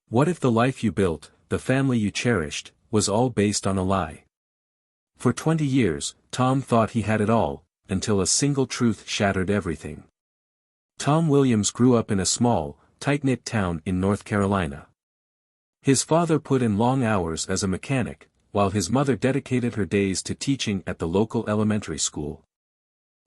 What if the life you built, the family you cherished, was all based on a lie? For 20 years, Tom thought he had it all, until a single truth shattered everything. Tom Williams grew up in a small, tight-knit town in North Carolina. His father put in long hours as a mechanic, while his mother dedicated her days to teaching at the local elementary school.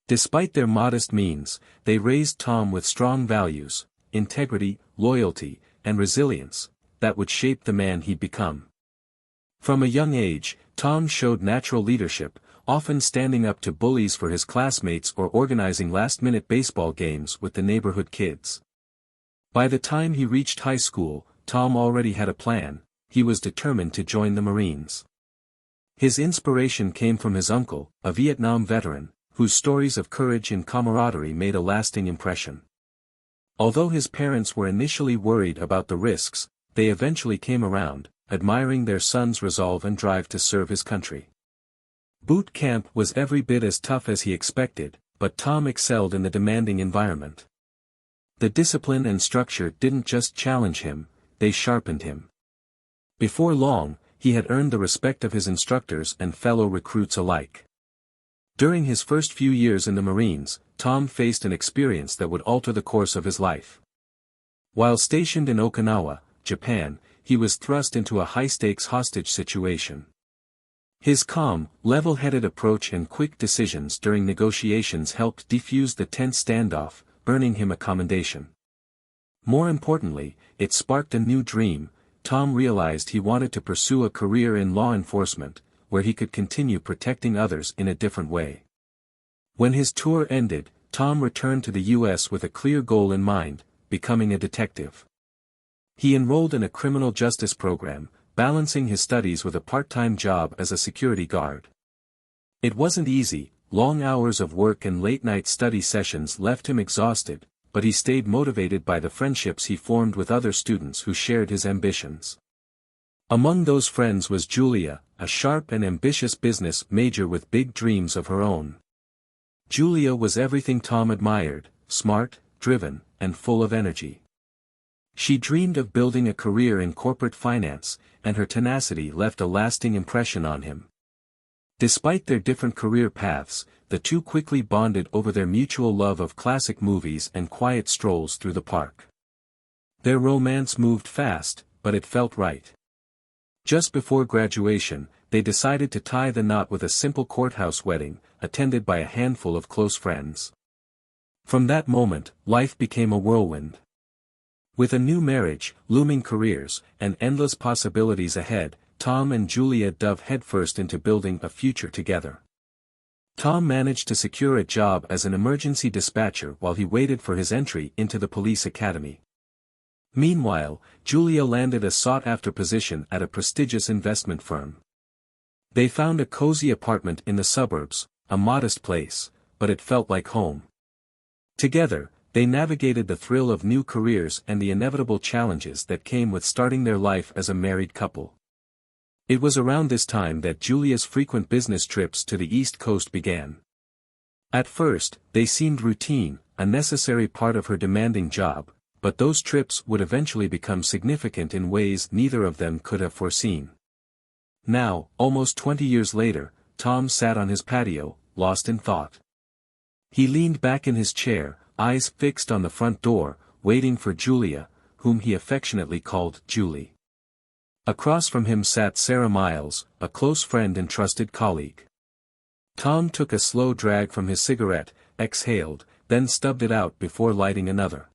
Despite their modest means, they raised Tom with strong values, integrity, loyalty, and resilience, that would shape the man he'd become. From a young age, Tom showed natural leadership, often standing up to bullies for his classmates or organizing last-minute baseball games with the neighborhood kids. By the time he reached high school, Tom already had a plan. He was determined to join the Marines. His inspiration came from his uncle, a Vietnam veteran, whose stories of courage and camaraderie made a lasting impression. Although his parents were initially worried about the risks, they eventually came around, admiring their son's resolve and drive to serve his country. Boot camp was every bit as tough as he expected, but Tom excelled in the demanding environment. The discipline and structure didn't just challenge him, they sharpened him. Before long, he had earned the respect of his instructors and fellow recruits alike. During his first few years in the Marines, Tom faced an experience that would alter the course of his life. While stationed in Okinawa, Japan, he was thrust into a high-stakes hostage situation. His calm, level-headed approach and quick decisions during negotiations helped defuse the tense standoff, earning him a commendation. More importantly, it sparked a new dream. Tom realized he wanted to pursue a career in law enforcement, where he could continue protecting others in a different way. When his tour ended, Tom returned to the U.S. with a clear goal in mind: becoming a detective. He enrolled in a criminal justice program, balancing his studies with a part-time job as a security guard. It wasn't easy. Long hours of work and late-night study sessions left him exhausted, but he stayed motivated by the friendships he formed with other students who shared his ambitions. Among those friends was Julia, a sharp and ambitious business major with big dreams of her own. Julia was everything Tom admired: smart, driven, and full of energy. She dreamed of building a career in corporate finance, and her tenacity left a lasting impression on him. Despite their different career paths, the two quickly bonded over their mutual love of classic movies and quiet strolls through the park. Their romance moved fast, but it felt right. Just before graduation, they decided to tie the knot with a simple courthouse wedding, attended by a handful of close friends. From that moment, life became a whirlwind. With a new marriage, looming careers, and endless possibilities ahead, Tom and Julia dove headfirst into building a future together. Tom managed to secure a job as an emergency dispatcher while he waited for his entry into the police academy. Meanwhile, Julia landed a sought-after position at a prestigious investment firm. They found a cozy apartment in the suburbs, a modest place, but it felt like home. Together, they navigated the thrill of new careers and the inevitable challenges that came with starting their life as a married couple. It was around this time that Julia's frequent business trips to the East Coast began. At first, they seemed routine, a necessary part of her demanding job, but those trips would eventually become significant in ways neither of them could have foreseen. Now, almost 20 years later, Tom sat on his patio, lost in thought. He leaned back in his chair, eyes fixed on the front door, waiting for Julia, whom he affectionately called Julie. Across from him sat Sarah Miles, a close friend and trusted colleague. Tom took a slow drag from his cigarette, exhaled, then stubbed it out before lighting another.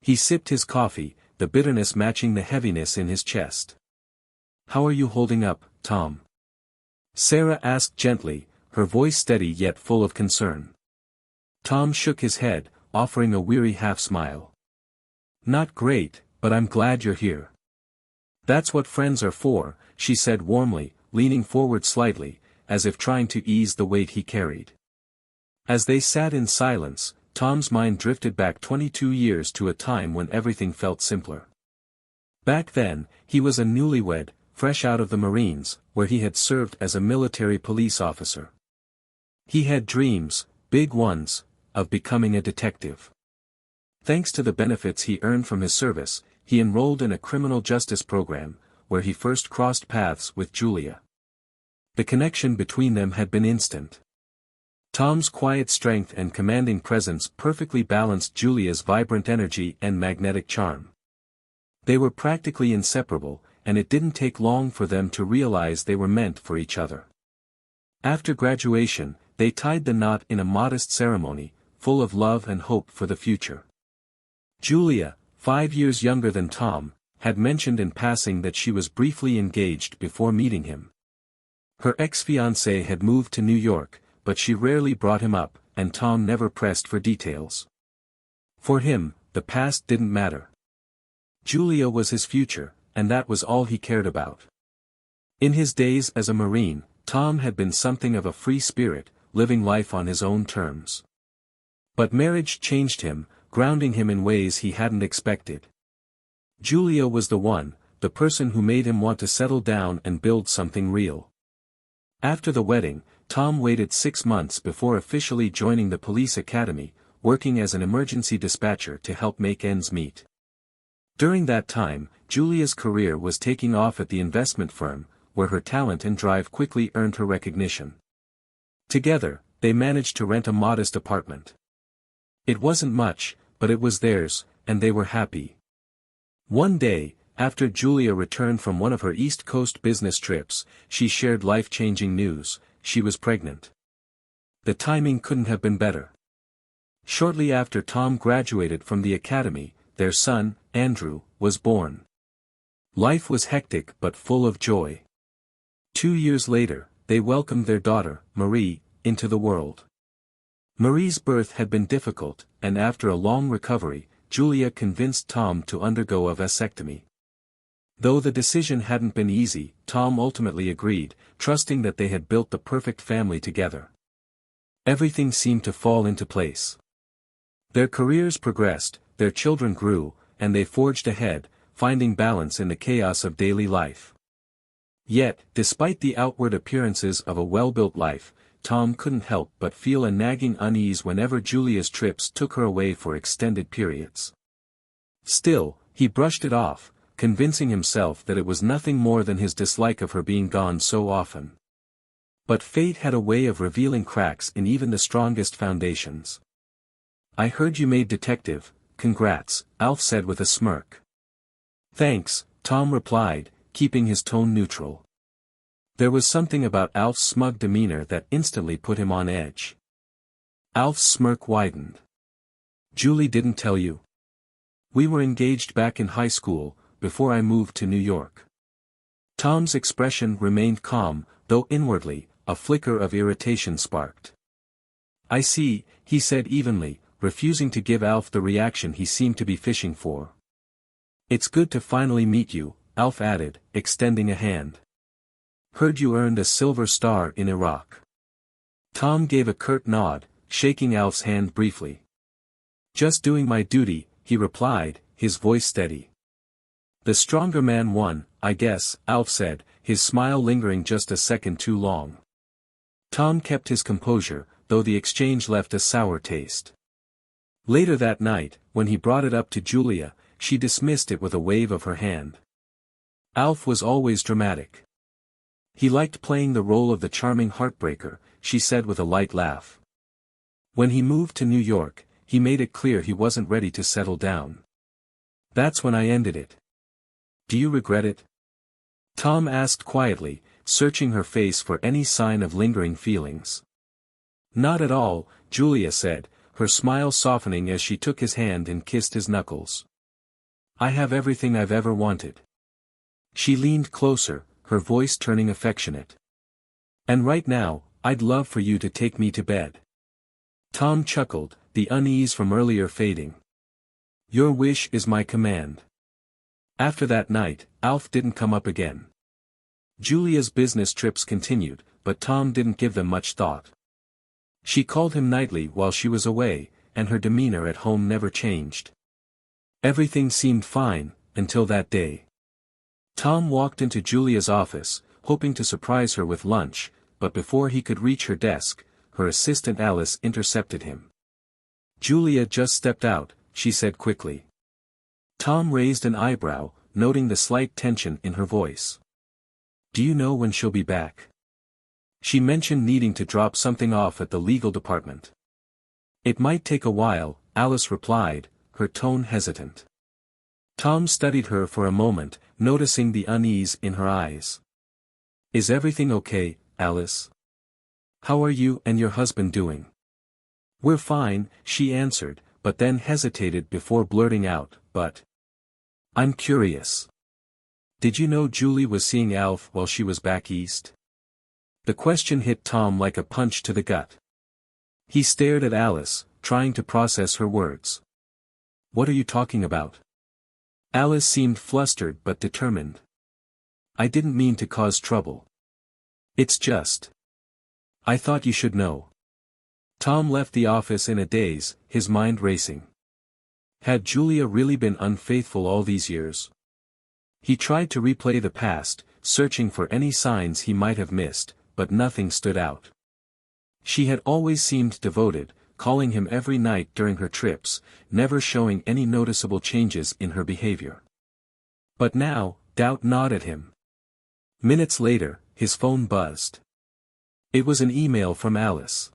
He sipped his coffee, the bitterness matching the heaviness in his chest. "How are you holding up, Tom?" Sarah asked gently, her voice steady yet full of concern. Tom shook his head, offering a weary half-smile. "Not great, but I'm glad you're here." "That's what friends are for," she said warmly, leaning forward slightly, as if trying to ease the weight he carried. As they sat in silence, Tom's mind drifted back 22 years to a time when everything felt simpler. Back then, he was a newlywed, fresh out of the Marines, where he had served as a military police officer. He had dreams, big ones, of becoming a detective. Thanks to the benefits he earned from his service, he enrolled in a criminal justice program, where he first crossed paths with Julia. The connection between them had been instant. Tom's quiet strength and commanding presence perfectly balanced Julia's vibrant energy and magnetic charm. They were practically inseparable, and it didn't take long for them to realize they were meant for each other. After graduation, they tied the knot in a modest ceremony, full of love and hope for the future. Julia, 5 years younger than Tom, had mentioned in passing that she was briefly engaged before meeting him. Her ex-fiancé had moved to New York, but she rarely brought him up, and Tom never pressed for details. For him, the past didn't matter. Julia was his future, and that was all he cared about. In his days as a Marine, Tom had been something of a free spirit, living life on his own terms. But marriage changed him, grounding him in ways he hadn't expected. Julia was the one, the person who made him want to settle down and build something real. After the wedding, Tom waited 6 months before officially joining the police academy, working as an emergency dispatcher to help make ends meet. During that time, Julia's career was taking off at the investment firm, where her talent and drive quickly earned her recognition. Together, they managed to rent a modest apartment. It wasn't much, but it was theirs, and they were happy. One day, after Julia returned from one of her East Coast business trips, she shared life-changing news: she was pregnant. The timing couldn't have been better. Shortly after Tom graduated from the academy, their son, Andrew, was born. Life was hectic but full of joy. 2 years later, they welcomed their daughter, Marie, into the world. Marie's birth had been difficult, and after a long recovery, Julia convinced Tom to undergo a vasectomy. Though the decision hadn't been easy, Tom ultimately agreed, trusting that they had built the perfect family together. Everything seemed to fall into place. Their careers progressed, their children grew, and they forged ahead, finding balance in the chaos of daily life. Yet, despite the outward appearances of a well-built life, Tom couldn't help but feel a nagging unease whenever Julia's trips took her away for extended periods. Still, he brushed it off, convincing himself that it was nothing more than his dislike of her being gone so often. But fate had a way of revealing cracks in even the strongest foundations. "I heard you made detective, congrats," Alf said with a smirk. "Thanks," Tom replied, keeping his tone neutral. There was something about Alf's smug demeanor that instantly put him on edge. Alf's smirk widened. "Julie didn't tell you? We were engaged back in high school, before I moved to New York." Tom's expression remained calm, though inwardly, a flicker of irritation sparked. "I see," he said evenly, refusing to give Alf the reaction he seemed to be fishing for. "It's good to finally meet you," Alf added, extending a hand. "Heard you earned a silver star in Iraq." Tom gave a curt nod, shaking Alf's hand briefly. "Just doing my duty," he replied, his voice steady. "The stronger man won, I guess," Alf said, his smile lingering just a second too long. Tom kept his composure, though the exchange left a sour taste. Later that night, when he brought it up to Julia, she dismissed it with a wave of her hand. Alf was always dramatic. He liked playing the role of the charming heartbreaker, she said with a light laugh. When he moved to New York, he made it clear he wasn't ready to settle down. "That's when I ended it." "Do you regret it?" Tom asked quietly, searching her face for any sign of lingering feelings. "Not at all," Julia said, her smile softening as she took his hand and kissed his knuckles. "I have everything I've ever wanted." She leaned closer, her voice turning affectionate. "And right now, I'd love for you to take me to bed." Tom chuckled, the unease from earlier fading. "Your wish is my command." After that night, Alf didn't come up again. Julia's business trips continued, but Tom didn't give them much thought. She called him nightly while she was away, and her demeanor at home never changed. Everything seemed fine, until that day. Tom walked into Julia's office, hoping to surprise her with lunch, but before he could reach her desk, her assistant Alice intercepted him. "Julia just stepped out," she said quickly. Tom raised an eyebrow, noting the slight tension in her voice. Do you know when she'll be back? She mentioned needing to drop something off at the legal department. It might take a while, Alice replied, her tone hesitant. Tom studied her for a moment, noticing the unease in her eyes. Is everything okay, Alice? How are you and your husband doing? We're fine, she answered, but then hesitated before blurting out, but I'm curious. Did you know Julie was seeing Alf while she was back east? The question hit Tom like a punch to the gut. He stared at Alice, trying to process her words. What are you talking about? Alice seemed flustered but determined. I didn't mean to cause trouble. It's just. I thought you should know. Tom left the office in a daze, his mind racing. Had Julia really been unfaithful all these years? He tried to replay the past, searching for any signs he might have missed, but nothing stood out. She had always seemed devoted, calling him every night during her trips, never showing any noticeable changes in her behavior. But now, doubt gnawed at him. Minutes later, his phone buzzed. It was an email from Alice.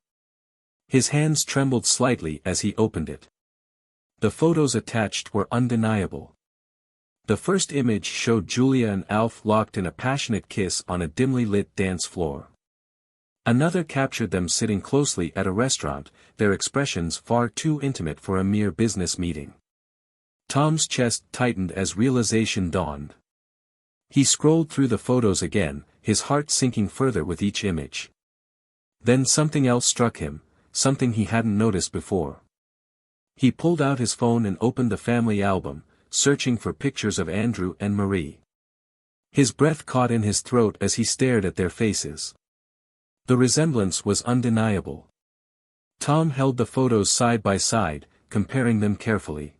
His hands trembled slightly as he opened it. The photos attached were undeniable. The first image showed Julia and Alf locked in a passionate kiss on a dimly lit dance floor. Another captured them sitting closely at a restaurant, their expressions far too intimate for a mere business meeting. Tom's chest tightened as realization dawned. He scrolled through the photos again, his heart sinking further with each image. Then something else struck him, something he hadn't noticed before. He pulled out his phone and opened the family album, searching for pictures of Andrew and Marie. His breath caught in his throat as he stared at their faces. The resemblance was undeniable. Tom held the photos side by side, comparing them carefully.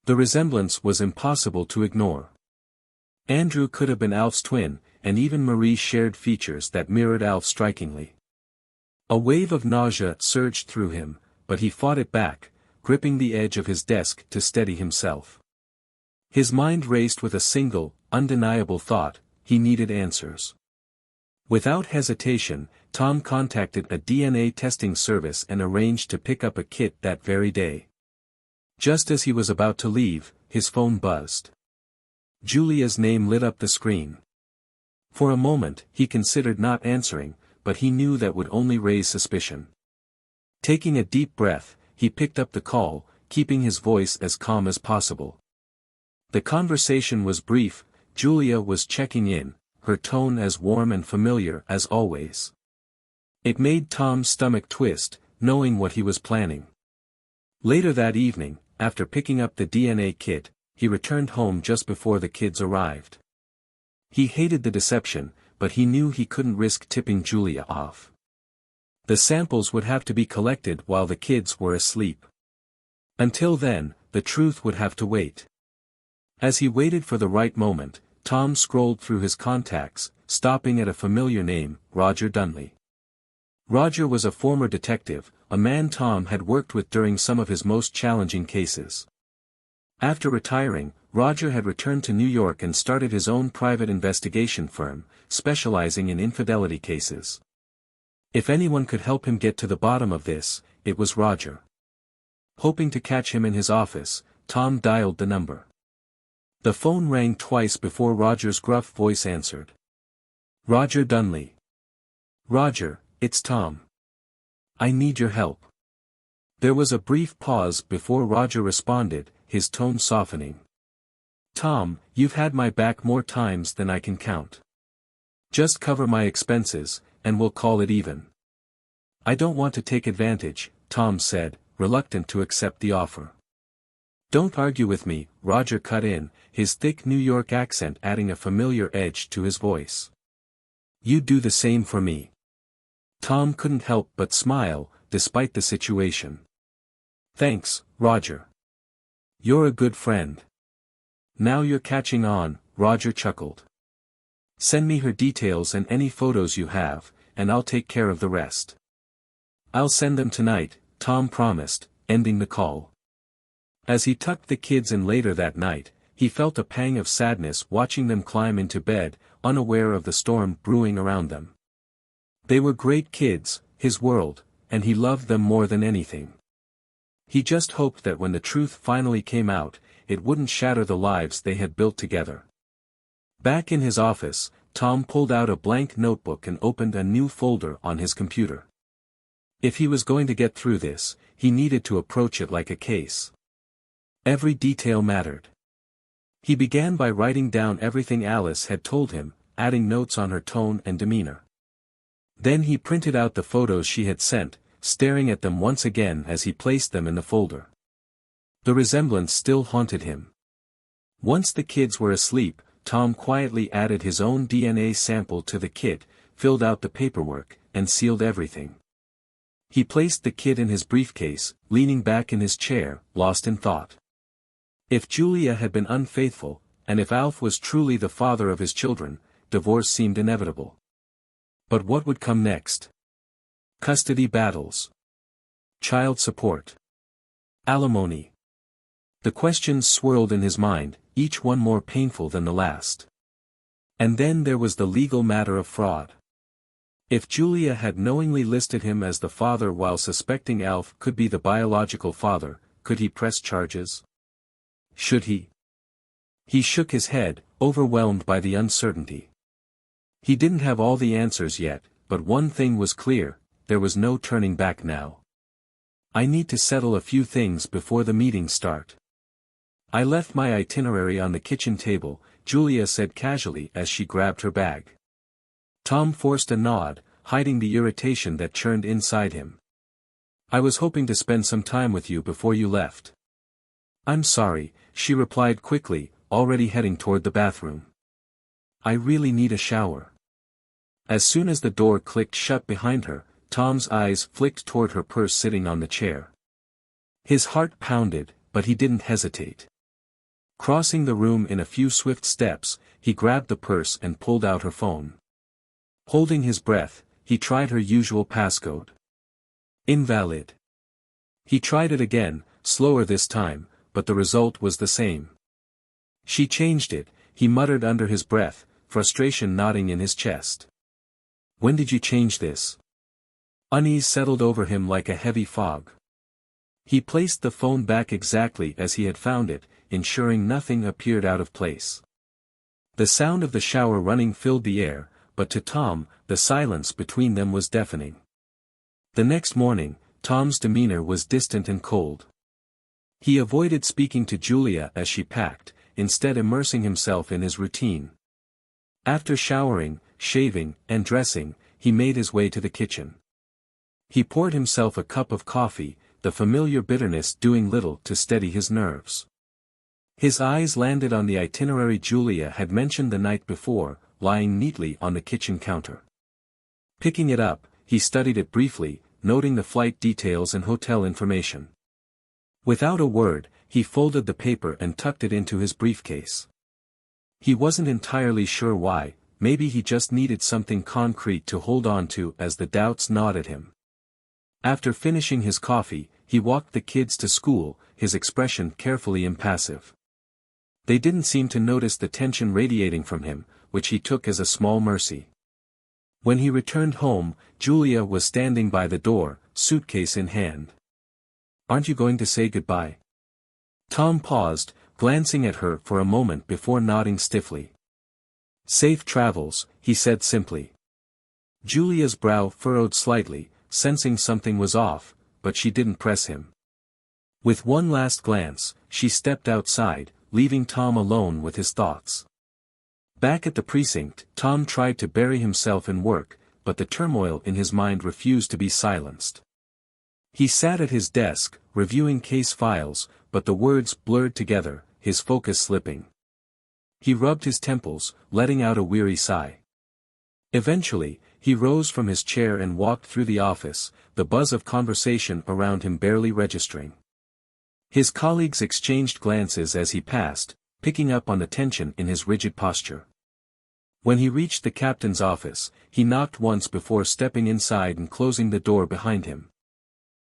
The resemblance was impossible to ignore. Andrew could have been Alf's twin, and even Marie shared features that mirrored Alf strikingly. A wave of nausea surged through him, but he fought it back, gripping the edge of his desk to steady himself. His mind raced with a single, undeniable thought: he needed answers. Without hesitation, Tom contacted a DNA testing service and arranged to pick up a kit that very day. Just as he was about to leave, his phone buzzed. Julia's name lit up the screen. For a moment, he considered not answering, but he knew that would only raise suspicion. Taking a deep breath, he picked up the call, keeping his voice as calm as possible. The conversation was brief. Julia was checking in, her tone as warm and familiar as always. It made Tom's stomach twist, knowing what he was planning. Later that evening, after picking up the DNA kit, he returned home just before the kids arrived. He hated the deception, but he knew he couldn't risk tipping Julia off. The samples would have to be collected while the kids were asleep. Until then, the truth would have to wait. As he waited for the right moment, Tom scrolled through his contacts, stopping at a familiar name: Roger Dunley. Roger was a former detective, a man Tom had worked with during some of his most challenging cases. After retiring, Roger had returned to New York and started his own private investigation firm, specializing in infidelity cases. If anyone could help him get to the bottom of this, it was Roger. Hoping to catch him in his office, Tom dialed the number. The phone rang twice before Roger's gruff voice answered. Roger Dunley. Roger, it's Tom. I need your help. There was a brief pause before Roger responded, his tone softening. Tom, you've had my back more times than I can count. Just cover my expenses, and we'll call it even. I don't want to take advantage, Tom said, reluctant to accept the offer. Don't argue with me, Roger cut in, his thick New York accent adding a familiar edge to his voice. You do the same for me. Tom couldn't help but smile, despite the situation. Thanks, Roger. You're a good friend. Now you're catching on, Roger chuckled. Send me her details and any photos you have, and I'll take care of the rest. I'll send them tonight, Tom promised, ending the call. As he tucked the kids in later that night, he felt a pang of sadness watching them climb into bed, unaware of the storm brewing around them. They were great kids, his world, and he loved them more than anything. He just hoped that when the truth finally came out, it wouldn't shatter the lives they had built together. Back in his office, Tom pulled out a blank notebook and opened a new folder on his computer. If he was going to get through this, he needed to approach it like a case. Every detail mattered. He began by writing down everything Alice had told him, adding notes on her tone and demeanor. Then he printed out the photos she had sent, staring at them once again as he placed them in the folder. The resemblance still haunted him. Once the kids were asleep, Tom quietly added his own DNA sample to the kit, filled out the paperwork, and sealed everything. He placed the kit in his briefcase, leaning back in his chair, lost in thought. If Julia had been unfaithful, and if Alf was truly the father of his children, divorce seemed inevitable. But what would come next? Custody battles. Child support. Alimony. The questions swirled in his mind, each one more painful than the last. And then there was the legal matter of fraud. If Julia had knowingly listed him as the father while suspecting Alf could be the biological father, could he press charges? Should he? He shook his head, overwhelmed by the uncertainty. He didn't have all the answers yet, but one thing was clear, there was no turning back now. I need to settle a few things before the meetings start. I left my itinerary on the kitchen table, Julia said casually as she grabbed her bag. Tom forced a nod, hiding the irritation that churned inside him. I was hoping to spend some time with you before you left. I'm sorry, she replied quickly, already heading toward the bathroom. I really need a shower. As soon as the door clicked shut behind her, Tom's eyes flicked toward her purse sitting on the chair. His heart pounded, but he didn't hesitate. Crossing the room in a few swift steps, he grabbed the purse and pulled out her phone. Holding his breath, he tried her usual passcode. Invalid. He tried it again, slower this time, but the result was the same. She changed it, he muttered under his breath, frustration knotting in his chest. When did you change this? Unease settled over him like a heavy fog. He placed the phone back exactly as he had found it, ensuring nothing appeared out of place. The sound of the shower running filled the air, but to Tom, the silence between them was deafening. The next morning, Tom's demeanor was distant and cold. He avoided speaking to Julia as she packed, instead immersing himself in his routine. After showering, shaving, and dressing, he made his way to the kitchen. He poured himself a cup of coffee, the familiar bitterness doing little to steady his nerves. His eyes landed on the itinerary Julia had mentioned the night before, lying neatly on the kitchen counter. Picking it up, he studied it briefly, noting the flight details and hotel information. Without a word, he folded the paper and tucked it into his briefcase. He wasn't entirely sure why, maybe he just needed something concrete to hold on to as the doubts gnawed at him. After finishing his coffee, he walked the kids to school, his expression carefully impassive. They didn't seem to notice the tension radiating from him, which he took as a small mercy. When he returned home, Julia was standing by the door, suitcase in hand. Aren't you going to say goodbye? Tom paused, glancing at her for a moment before nodding stiffly. Safe travels, he said simply. Julia's brow furrowed slightly, sensing something was off, but she didn't press him. With one last glance, she stepped outside, leaving Tom alone with his thoughts. Back at the precinct, Tom tried to bury himself in work, but the turmoil in his mind refused to be silenced. He sat at his desk, reviewing case files, but the words blurred together, his focus slipping. He rubbed his temples, letting out a weary sigh. Eventually, he rose from his chair and walked through the office, the buzz of conversation around him barely registering. His colleagues exchanged glances as he passed, picking up on the tension in his rigid posture. When he reached the captain's office, he knocked once before stepping inside and closing the door behind him.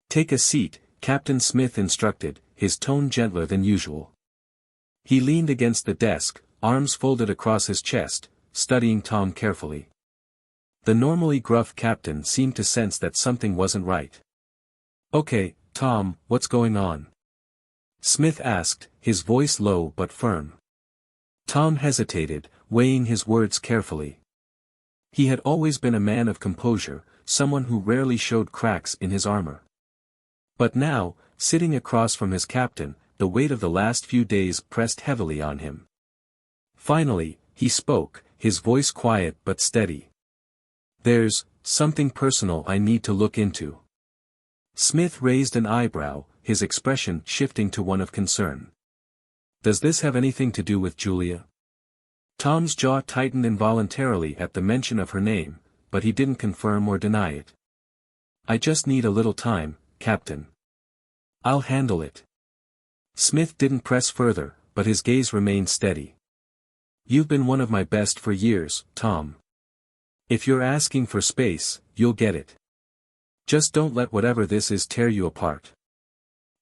Take a seat, Captain Smith instructed, his tone gentler than usual. He leaned against the desk, arms folded across his chest, studying Tom carefully. The normally gruff captain seemed to sense that something wasn't right. "Okay, Tom, what's going on?" Smith asked, his voice low but firm. Tom hesitated, weighing his words carefully. He had always been a man of composure, someone who rarely showed cracks in his armor. But now, sitting across from his captain, the weight of the last few days pressed heavily on him. Finally, he spoke, his voice quiet but steady. "There's something personal I need to look into." Smith raised an eyebrow, his expression shifting to one of concern. "Does this have anything to do with Julia?" Tom's jaw tightened involuntarily at the mention of her name, but he didn't confirm or deny it. "I just need a little time, Captain. I'll handle it." Smith didn't press further, but his gaze remained steady. "You've been one of my best for years, Tom. If you're asking for space, you'll get it. Just don't let whatever this is tear you apart."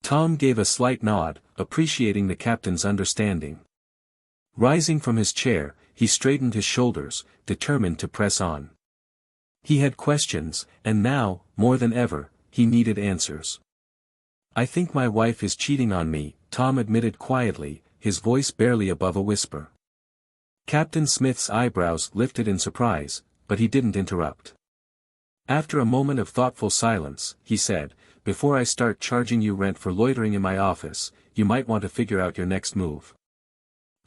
Tom gave a slight nod, appreciating the captain's understanding. Rising from his chair, he straightened his shoulders, determined to press on. He had questions, and now, more than ever, he needed answers. "I think my wife is cheating on me," Tom admitted quietly, his voice barely above a whisper. Captain Smith's eyebrows lifted in surprise, but he didn't interrupt. After a moment of thoughtful silence, he said, "Before I start charging you rent for loitering in my office, you might want to figure out your next move."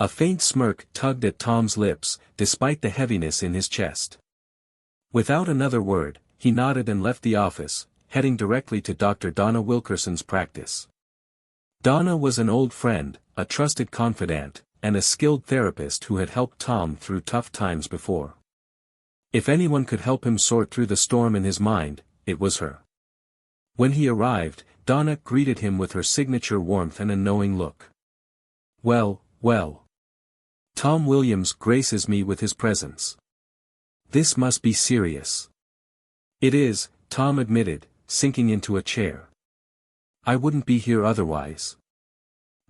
A faint smirk tugged at Tom's lips, despite the heaviness in his chest. Without another word, he nodded and left the office, heading directly to Dr. Donna Wilkerson's practice. Donna was an old friend, a trusted confidant, and a skilled therapist who had helped Tom through tough times before. If anyone could help him sort through the storm in his mind, it was her. When he arrived, Donna greeted him with her signature warmth and a knowing look. "Well, well. Tom Williams graces me with his presence. This must be serious." "It is," Tom admitted, sinking into a chair. "I wouldn't be here otherwise."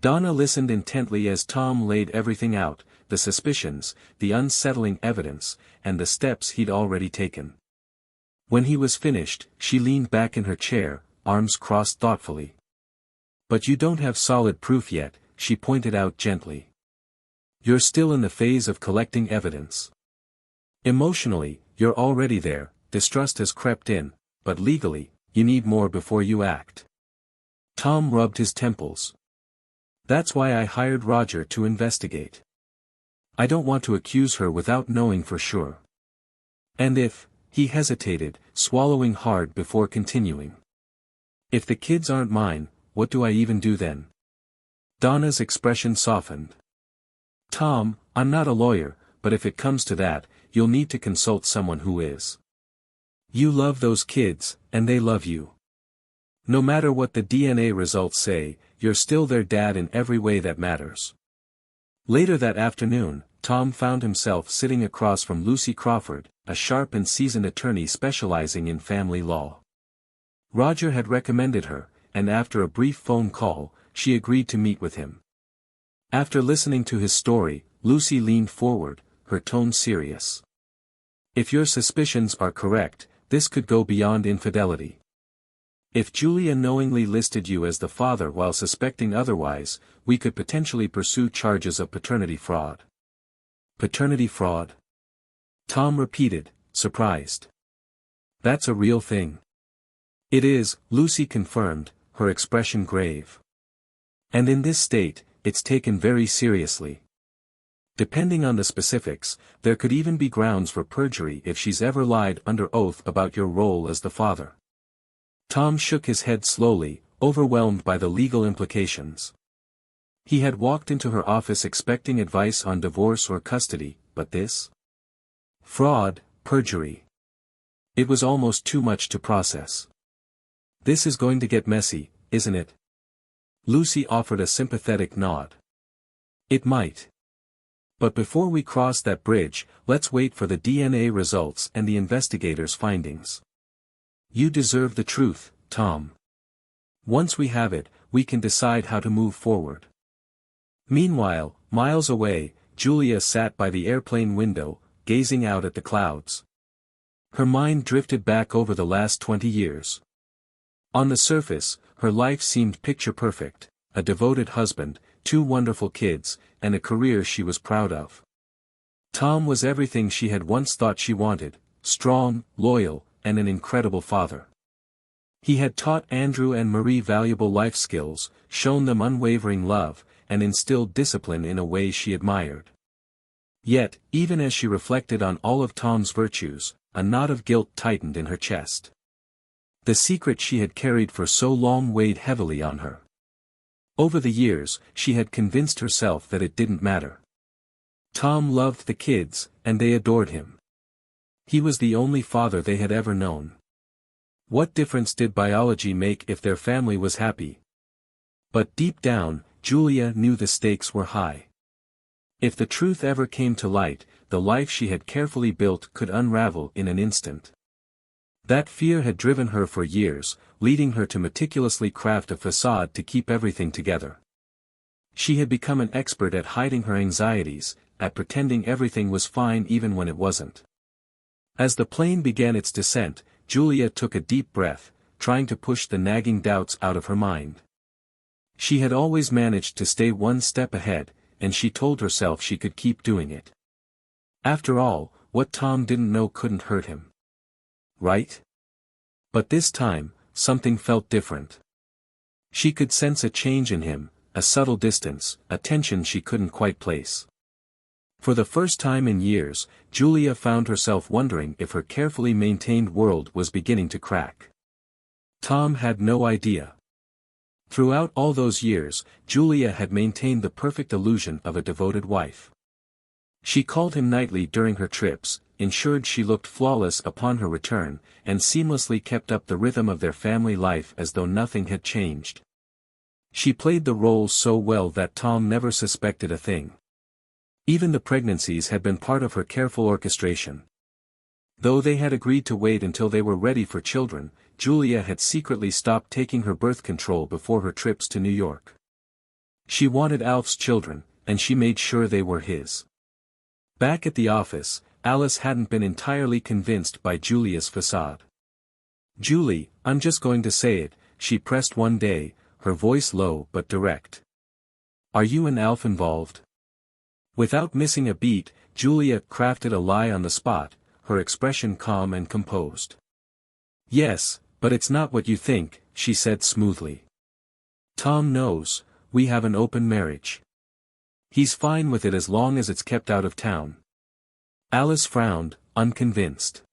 Donna listened intently as Tom laid everything out, the suspicions, the unsettling evidence, and the steps he'd already taken. When he was finished, she leaned back in her chair, arms crossed thoughtfully. "But you don't have solid proof yet," she pointed out gently. "You're still in the phase of collecting evidence. Emotionally, you're already there, distrust has crept in, but legally, you need more before you act." Tom rubbed his temples. "That's why I hired Roger to investigate. I don't want to accuse her without knowing for sure. And if," he hesitated, swallowing hard before continuing. "If the kids aren't mine, what do I even do then?" Donna's expression softened. "Tom, I'm not a lawyer, but if it comes to that, you'll need to consult someone who is. You love those kids, and they love you. No matter what the DNA results say, you're still their dad in every way that matters." Later that afternoon, Tom found himself sitting across from Lucy Crawford, a sharp and seasoned attorney specializing in family law. Roger had recommended her, and after a brief phone call, she agreed to meet with him. After listening to his story, Lucy leaned forward, her tone serious. "If your suspicions are correct, this could go beyond infidelity. If Julia knowingly listed you as the father while suspecting otherwise, we could potentially pursue charges of paternity fraud." "Paternity fraud?" Tom repeated, surprised. "That's a real thing." "It is," Lucy confirmed, her expression grave. "And in this state, it's taken very seriously. Depending on the specifics, there could even be grounds for perjury if she's ever lied under oath about your role as the father." Tom shook his head slowly, overwhelmed by the legal implications. He had walked into her office expecting advice on divorce or custody, but this? Fraud, perjury. It was almost too much to process. "This is going to get messy, isn't it?" Lucy offered a sympathetic nod. "It might. But before we cross that bridge, let's wait for the DNA results and the investigators' findings. You deserve the truth, Tom. Once we have it, we can decide how to move forward. Meanwhile, miles away, Julia sat by the airplane window, gazing out at the clouds. Her mind drifted back over the last 20 years. On the surface, her life seemed picture-perfect, a devoted husband, 2 wonderful kids, and a career she was proud of. Tom was everything she had once thought she wanted, strong, loyal, and an incredible father. He had taught Andrew and Marie valuable life skills, shown them unwavering love, and instilled discipline in a way she admired. Yet, even as she reflected on all of Tom's virtues, a knot of guilt tightened in her chest. The secret she had carried for so long weighed heavily on her. Over the years, she had convinced herself that it didn't matter. Tom loved the kids, and they adored him. He was the only father they had ever known. What difference did biology make if their family was happy? But deep down, Julia knew the stakes were high. If the truth ever came to light, the life she had carefully built could unravel in an instant. That fear had driven her for years, leading her to meticulously craft a facade to keep everything together. She had become an expert at hiding her anxieties, at pretending everything was fine even when it wasn't. As the plane began its descent, Julia took a deep breath, trying to push the nagging doubts out of her mind. She had always managed to stay one step ahead, and she told herself she could keep doing it. After all, what Tom didn't know couldn't hurt him. Right? But this time, something felt different. She could sense a change in him, a subtle distance, a tension she couldn't quite place. For the first time in years, Julia found herself wondering if her carefully maintained world was beginning to crack. Tom had no idea. Throughout all those years, Julia had maintained the perfect illusion of a devoted wife. She called him nightly during her trips, ensured she looked flawless upon her return, and seamlessly kept up the rhythm of their family life as though nothing had changed. She played the roles so well that Tom never suspected a thing. Even the pregnancies had been part of her careful orchestration. Though they had agreed to wait until they were ready for children, Julia had secretly stopped taking her birth control before her trips to New York. She wanted Alf's children, and she made sure they were his. Back at the office, Alice hadn't been entirely convinced by Julia's facade. "Julie, I'm just going to say it," she pressed one day, her voice low but direct. "Are you and Alf involved?" Without missing a beat, Julia crafted a lie on the spot, her expression calm and composed. "Yes, but it's not what you think," she said smoothly. "Tom knows, we have an open marriage. He's fine with it as long as it's kept out of town." Alice frowned, unconvinced.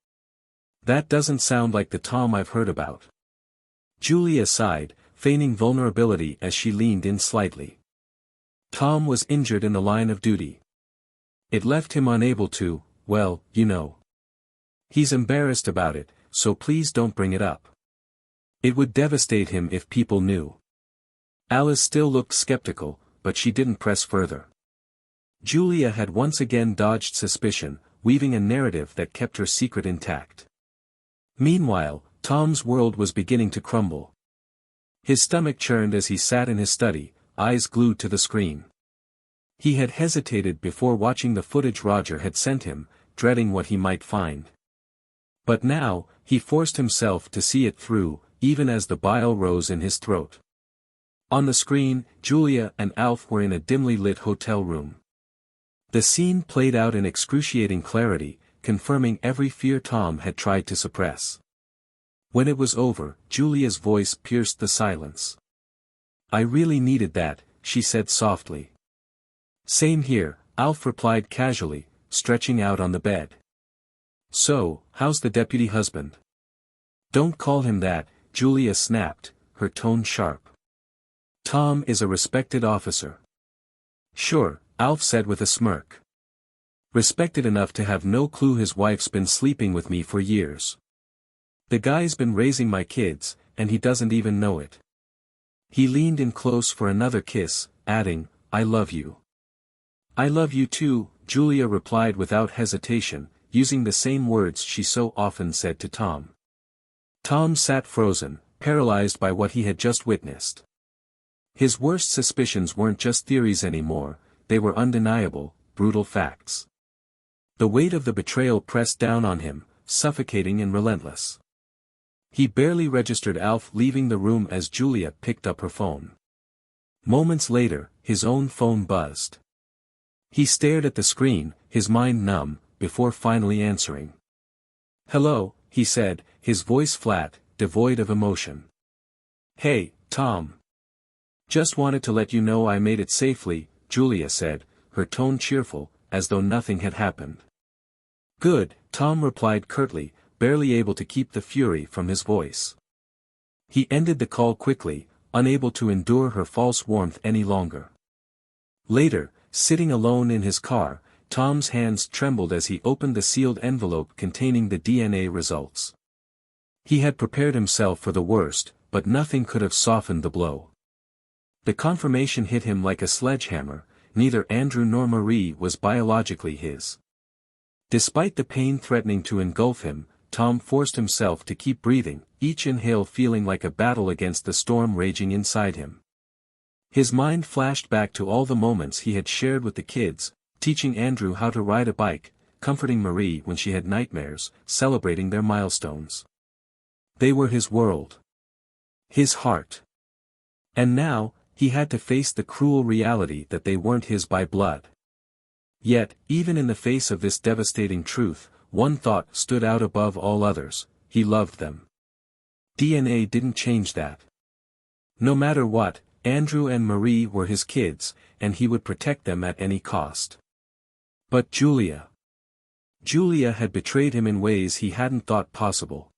"That doesn't sound like the Tom I've heard about." Julia sighed, feigning vulnerability as she leaned in slightly. "Tom was injured in the line of duty. It left him unable to, well, you know. He's embarrassed about it, so please don't bring it up. It would devastate him if people knew." Alice still looked skeptical, but she didn't press further. Julia had once again dodged suspicion, weaving a narrative that kept her secret intact. Meanwhile, Tom's world was beginning to crumble. His stomach churned as he sat in his study, eyes glued to the screen. He had hesitated before watching the footage Roger had sent him, dreading what he might find. But now, he forced himself to see it through, even as the bile rose in his throat. On the screen, Julia and Alf were in a dimly lit hotel room. The scene played out in excruciating clarity, confirming every fear Tom had tried to suppress. When it was over, Julia's voice pierced the silence. "I really needed that," she said softly. "Same here," Alf replied casually, stretching out on the bed. "So, how's the deputy husband?" "Don't call him that," Julia snapped, her tone sharp. "Tom is a respected officer." "Sure," Alf said with a smirk. "Respected enough to have no clue his wife's been sleeping with me for years. The guy's been raising my kids, and he doesn't even know it." He leaned in close for another kiss, adding, "I love you." "I love you too," Julia replied without hesitation, using the same words she so often said to Tom. Tom sat frozen, paralyzed by what he had just witnessed. His worst suspicions weren't just theories anymore, they were undeniable, brutal facts. The weight of the betrayal pressed down on him, suffocating and relentless. He barely registered Alf leaving the room as Julia picked up her phone. Moments later, his own phone buzzed. He stared at the screen, his mind numb, before finally answering. "Hello," he said, his voice flat, devoid of emotion. "Hey, Tom. Just wanted to let you know I made it safely," Julia said, her tone cheerful, as though nothing had happened. "Good," Tom replied curtly, barely able to keep the fury from his voice. He ended the call quickly, unable to endure her false warmth any longer. Later, sitting alone in his car, Tom's hands trembled as he opened the sealed envelope containing the DNA results. He had prepared himself for the worst, but nothing could have softened the blow. The confirmation hit him like a sledgehammer: neither Andrew nor Marie was biologically his. Despite the pain threatening to engulf him, Tom forced himself to keep breathing, each inhale feeling like a battle against the storm raging inside him. His mind flashed back to all the moments he had shared with the kids, teaching Andrew how to ride a bike, comforting Marie when she had nightmares, celebrating their milestones. They were his world. His heart. And now, he had to face the cruel reality that they weren't his by blood. Yet, even in the face of this devastating truth, one thought stood out above all others: he loved them. DNA didn't change that. No matter what, Andrew and Marie were his kids, and he would protect them at any cost. But Julia. Julia had betrayed him in ways he hadn't thought possible.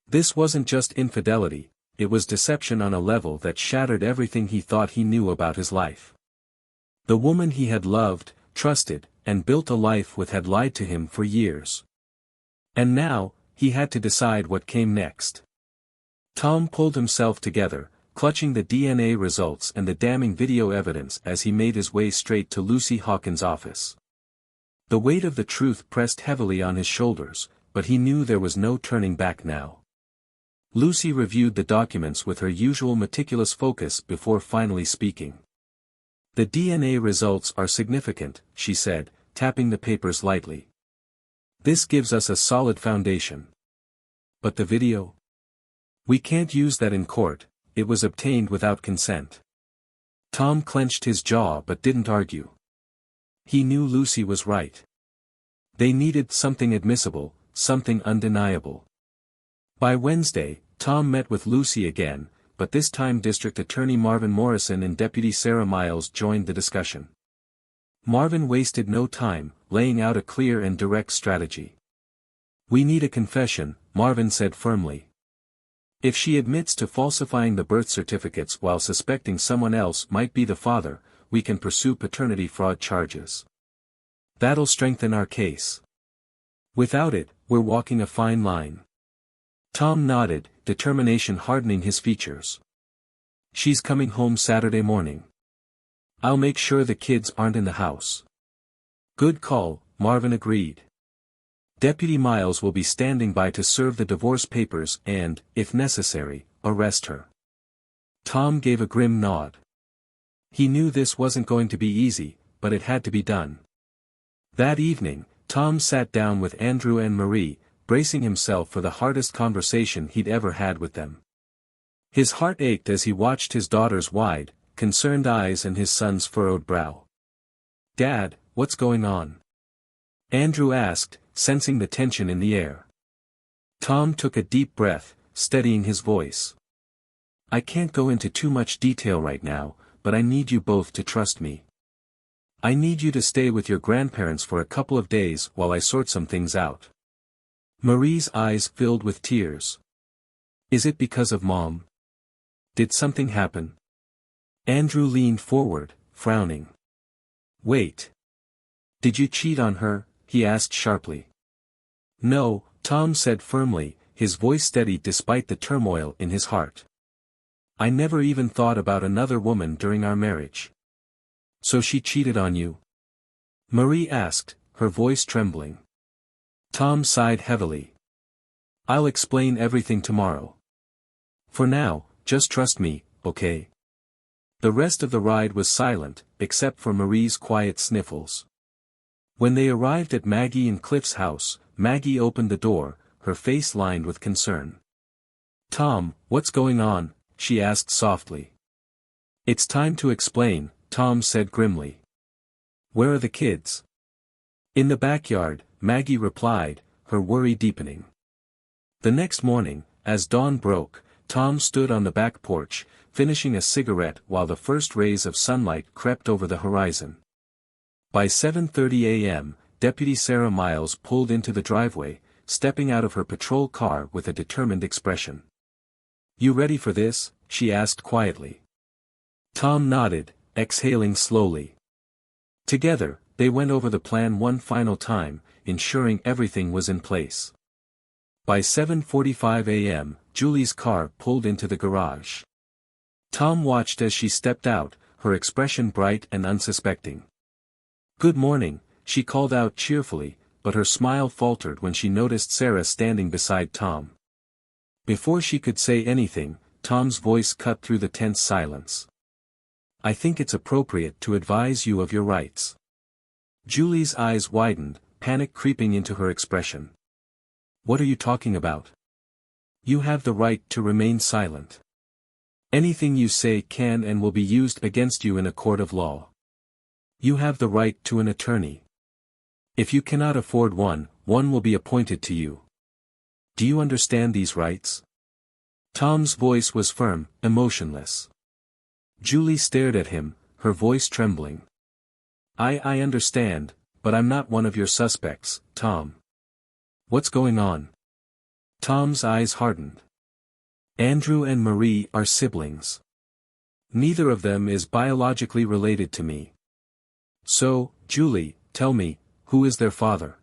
This wasn't just infidelity, it was deception on a level that shattered everything he thought he knew about his life. The woman he had loved, trusted, and built a life with had lied to him for years. And now, he had to decide what came next. Tom pulled himself together, clutching the DNA results and the damning video evidence as he made his way straight to Lucy Hawkins' office. The weight of the truth pressed heavily on his shoulders, but he knew there was no turning back now. Lucy reviewed the documents with her usual meticulous focus before finally speaking. "The DNA results are significant," she said, tapping the papers lightly. "This gives us a solid foundation. But the video? We can't use that in court, it was obtained without consent." Tom clenched his jaw but didn't argue. He knew Lucy was right. They needed something admissible, something undeniable. By Wednesday, Tom met with Lucy again, but this time District Attorney Marvin Morrison and Deputy Sarah Miles joined the discussion. Marvin wasted no time, laying out a clear and direct strategy. "We need a confession," Marvin said firmly. "If she admits to falsifying the birth certificates while suspecting someone else might be the father, we can pursue paternity fraud charges. That'll strengthen our case. Without it, we're walking a fine line." Tom nodded, determination hardening his features. "She's coming home Saturday morning. I'll make sure the kids aren't in the house." "Good call," Marvin agreed. "Deputy Miles will be standing by to serve the divorce papers and, if necessary, arrest her." Tom gave a grim nod. He knew this wasn't going to be easy, but it had to be done. That evening, Tom sat down with Andrew and Marie, bracing himself for the hardest conversation he'd ever had with them. His heart ached as he watched his daughter's wide, concerned eyes and his son's furrowed brow. "Dad, what's going on?" Andrew asked, sensing the tension in the air. Tom took a deep breath, steadying his voice. "I can't go into too much detail right now, but I need you both to trust me. I need you to stay with your grandparents for a couple of days while I sort some things out." Marie's eyes filled with tears. "Is it because of Mom? Did something happen?" Andrew leaned forward, frowning. "Wait. Did you cheat on her?" he asked sharply. "No," Tom said firmly, his voice steady despite the turmoil in his heart. "I never even thought about another woman during our marriage." "So she cheated on you?" Marie asked, her voice trembling. Tom sighed heavily. "I'll explain everything tomorrow." For now, just trust me, okay? The rest of the ride was silent, except for Marie's quiet sniffles. When they arrived at Maggie and Cliff's house, Maggie opened the door, her face lined with concern. "Tom, what's going on?" she asked softly. "It's time to explain," Tom said grimly. "Where are the kids?" "In the backyard," Maggie replied, her worry deepening. The next morning, as dawn broke, Tom stood on the back porch, finishing a cigarette while the first rays of sunlight crept over the horizon. By 7:30 a.m., Deputy Sarah Miles pulled into the driveway, stepping out of her patrol car with a determined expression. "You ready for this?" she asked quietly. Tom nodded, exhaling slowly. Together, they went over the plan one final time, ensuring everything was in place. By 7:45 a.m., Julie's car pulled into the garage. Tom watched as she stepped out, her expression bright and unsuspecting. "Good morning," she called out cheerfully, but her smile faltered when she noticed Sarah standing beside Tom. Before she could say anything, Tom's voice cut through the tense silence. "I think it's appropriate to advise you of your rights." Julie's eyes widened, panic creeping into her expression. "What are you talking about?" "You have the right to remain silent. Anything you say can and will be used against you in a court of law. You have the right to an attorney. If you cannot afford one, one will be appointed to you. Do you understand these rights?" Tom's voice was firm, emotionless. Julie stared at him, her voice trembling. I understand, but I'm not one of your suspects, Tom." "What's going on?" Tom's eyes hardened. "Andrew and Marie are siblings. Neither of them is biologically related to me. So, Julie, tell me, who is their father?"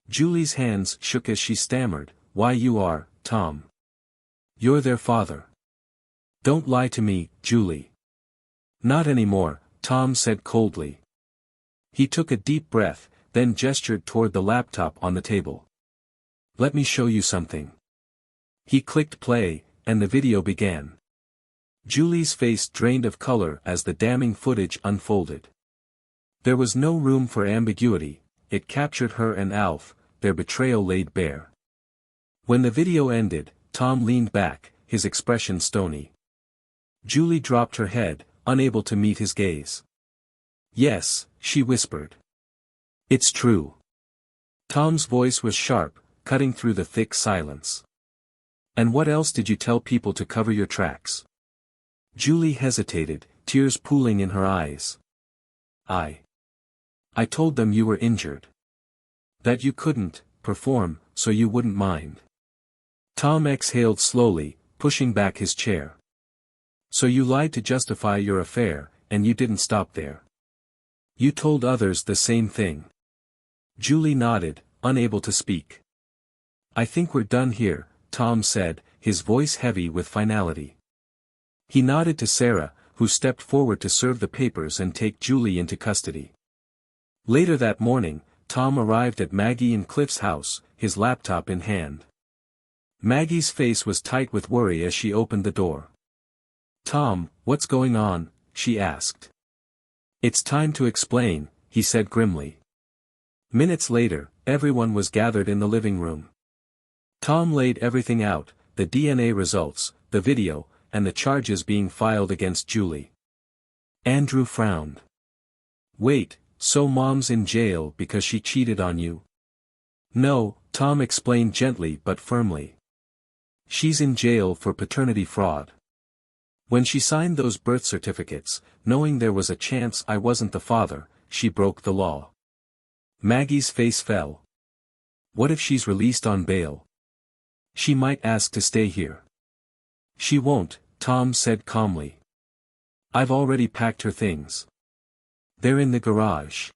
Julie's hands shook as she stammered, "Why you are, Tom. You're their father. Don't lie to me, Julie." "Not anymore," Tom said coldly. He took a deep breath, then gestured toward the laptop on the table. "Let me show you something." He clicked play, and the video began. Julie's face drained of color as the damning footage unfolded. There was no room for ambiguity, it captured her and Alf, their betrayal laid bare. When the video ended, Tom leaned back, his expression stony. Julie dropped her head, unable to meet his gaze. "Yes," she whispered. "It's true." Tom's voice was sharp, cutting through the thick silence. "And what else did you tell people to cover your tracks?" Julie hesitated, tears pooling in her eyes. I told them you were injured. That you couldn't perform, so you wouldn't mind." Tom exhaled slowly, pushing back his chair. "So you lied to justify your affair, and you didn't stop there. You told others the same thing." Julie nodded, unable to speak. "I think we're done here," Tom said, his voice heavy with finality. He nodded to Sarah, who stepped forward to serve the papers and take Julie into custody. Later that morning, Tom arrived at Maggie and Cliff's house, his laptop in hand. Maggie's face was tight with worry as she opened the door. "Tom, what's going on?" she asked. "It's time to explain," he said grimly. Minutes later, everyone was gathered in the living room. Tom laid everything out, the DNA results, the video, and the charges being filed against Julie. Andrew frowned. "Wait, so Mom's in jail because she cheated on you?" "No," Tom explained gently but firmly. "She's in jail for paternity fraud. When she signed those birth certificates, knowing there was a chance I wasn't the father, she broke the law." Maggie's face fell. "What if she's released on bail? She might ask to stay here." "She won't," Tom said calmly. "I've already packed her things. They're in the garage."